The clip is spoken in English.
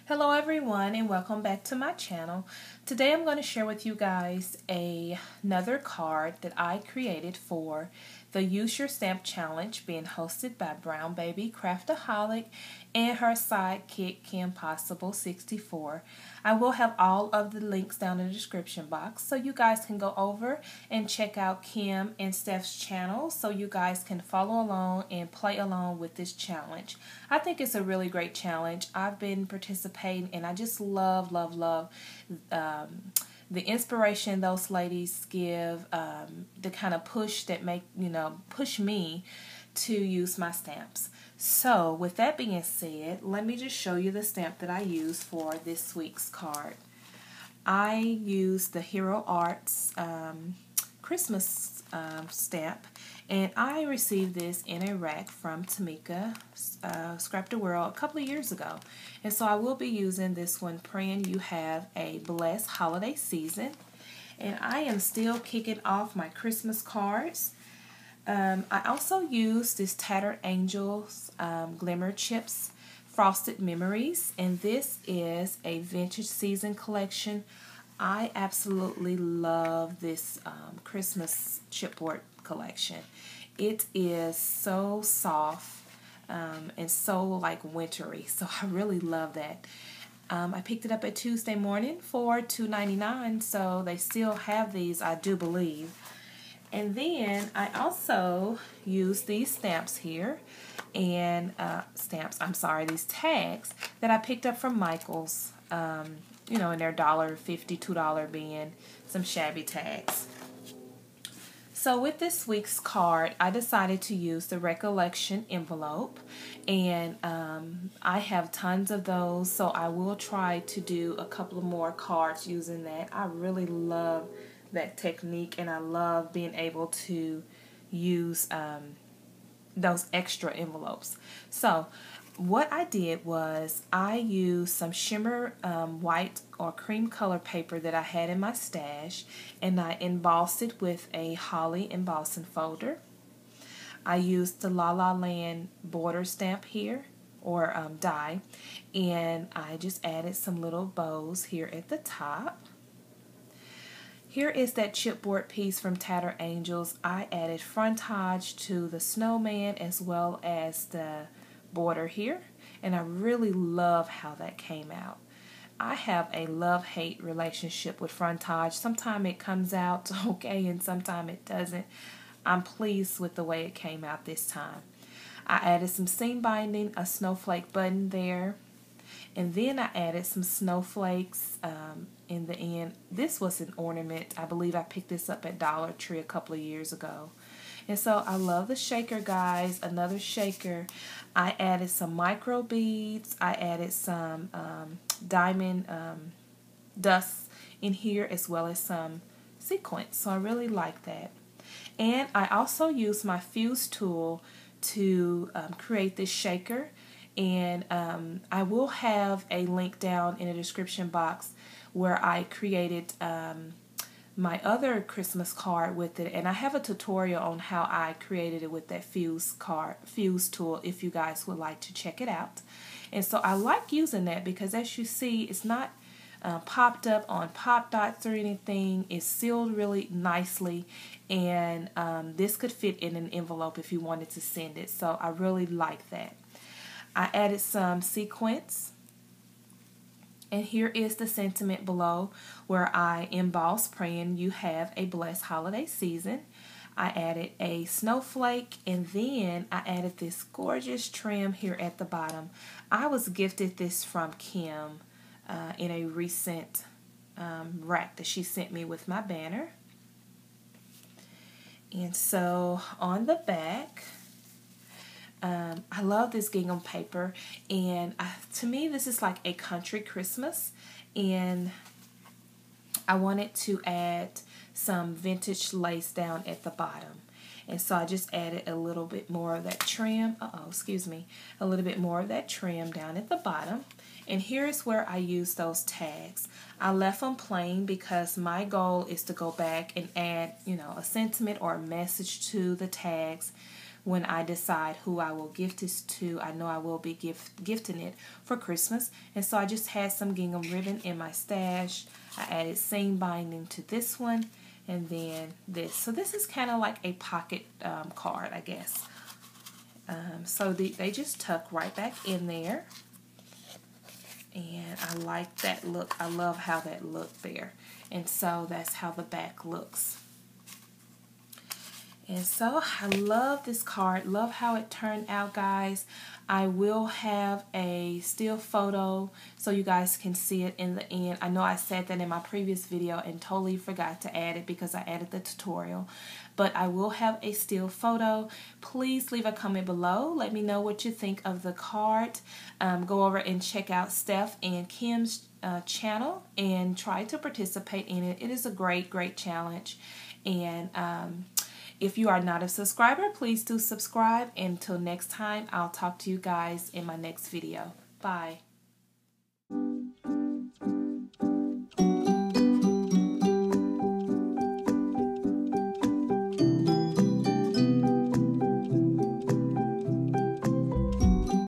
Hello everyone and welcome back to my channel. Today I'm going to share with you guys another card that I created for the Use Your Stamp Challenge being hosted by Brown Baby Craftaholic and her sidekick Kim Possible 64. I will have all of the links down in the description box so you guys can go over and check out Kim and Steph's channel so you guys can follow along and play along with this challenge. I think it's a really great challenge. I've been participating and I just love the inspiration those ladies give, the kind of push that push me to use my stamps. So with that being said, let me just show you the stamp that I use for this week's card. I used the Hero Arts Christmas stamp, and I received this in a rack from Tamika Scrap the World a couple of years ago. And so I will be using this one, praying you have a blessed holiday season. And I am still kicking off my Christmas cards. I also use this Tattered Angels Glimmer Chips Frosted Memories, and this is a vintage season collection. I absolutely love this Christmas chipboard collection. It is so soft and so like wintry, so I really love that. I picked it up at Tuesday morning for $2.99, so they still have these, I do believe. And then I also use these stamps here, and these tags that I picked up from Michael's, in their $1.50, $2 bin, some shabby tags. So with this week's card, I decided to use the Recollection envelope, and I have tons of those, so I will try to do a couple of more cards using that. I really love that technique, and I love being able to use those extra envelopes. So what I did was I used some shimmer white or cream color paper that I had in my stash, and I embossed it with a holly embossing folder. I used the La La Land border stamp here, or die, and I just added some little bows here at the top. Here is that chipboard piece from Tattered Angels. I added frontage to the snowman as well as the border here, and I really love how that came out. I have a love-hate relationship with frontage. Sometimes it comes out okay and sometimes it doesn't. I'm pleased with the way it came out this time. I added some seam binding, a snowflake button there, and then I added some snowflakes in the end. This was an ornament. I believe I picked this up at Dollar Tree a couple of years ago. And so I love the shaker, guys. Another shaker. I added some micro beads. I added some diamond dust in here as well as some sequins. So I really like that. And I also used my fuse tool to create this shaker. And I will have a link down in the description box where I created my other Christmas card with it, and I have a tutorial on how I created it with that fuse tool if you guys would like to check it out. And so I like using that because, as you see, it's not popped up on pop dots or anything. It's sealed really nicely, and this could fit in an envelope if you wanted to send it, so I really like that. I added some sequins, and here is the sentiment below where I embossed praying you have a blessed holiday season. I added a snowflake, and then I added this gorgeous trim here at the bottom. I was gifted this from Kim in a recent rack that she sent me with my banner. And so on the back, I love this gingham paper, and to me this is like a country Christmas, and I wanted to add some vintage lace down at the bottom, and so I just added a little bit more of that trim, a little bit more of that trim down at the bottom. And here is where I use those tags. I left them plain because my goal is to go back and add, a sentiment or a message to the tags when I decide who I will gift this to. I know I will be gifting it for Christmas. And so I just had some gingham ribbon in my stash. I added seam binding to this one, and then this. So this is kind of like a pocket card, I guess. So they just tuck right back in there. And I like that look. I love how that looked there. And so that's how the back looks. And so I love this card. Love how it turned out, guys. I will have a still photo so you guys can see it in the end. I know I said that in my previous video and totally forgot to add it because I added the tutorial. But I will have a still photo. Please leave a comment below. Let me know what you think of the card. Go over and check out Steph and Kim's channel and try to participate in it. It is a great, great challenge. And if you are not a subscriber, please do subscribe. Until next time, I'll talk to you guys in my next video. Bye.